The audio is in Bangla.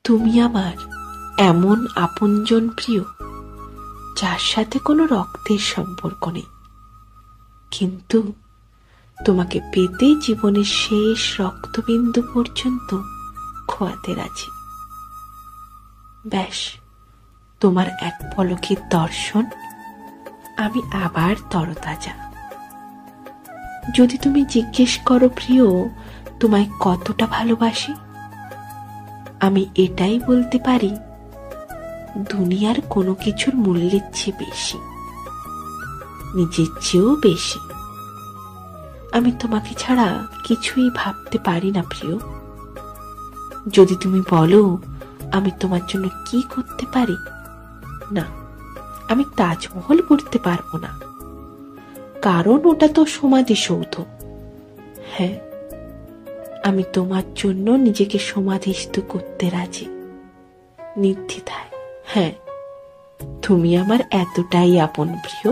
তুমি আমার এমন আপনজন প্রিয়, যার সাথে কোনো রক্তের সম্পর্ক নেই, কিন্তু তোমাকে পেতে জীবনের শেষ রক্তবিন্দু পর্যন্ত খোয়াতে রাজি। ব্যাস, তোমার এক পলকের দর্শন, আমি আবার তরতাজা। যদি তুমি জিজ্ঞেস করো প্রিয়, তোমায় কতটা ভালোবাসি, আমি এটাই বলতে পারি, দুনিয়ার কোনো কিছুর মূল্যের চেয়ে বেশি, নিজের চেয়েও বেশি। আমি তোমাকে ছাড়া কিছুই ভাবতে পারি না প্রিয়। যদি তুমি বলো আমি তোমার জন্য কি করতে পারি, না, আমি তাজমহল করতে পারবো না, কারণ ওটা তো সমাধিসৌধ। হ্যাঁ, আমি তোমার জন্য নিজেকে সমাধিস্থ করতে রাজি, নির্দ্বিধায়। হ্যাঁ, তুমি আমার এতটাই আপন প্রিয়।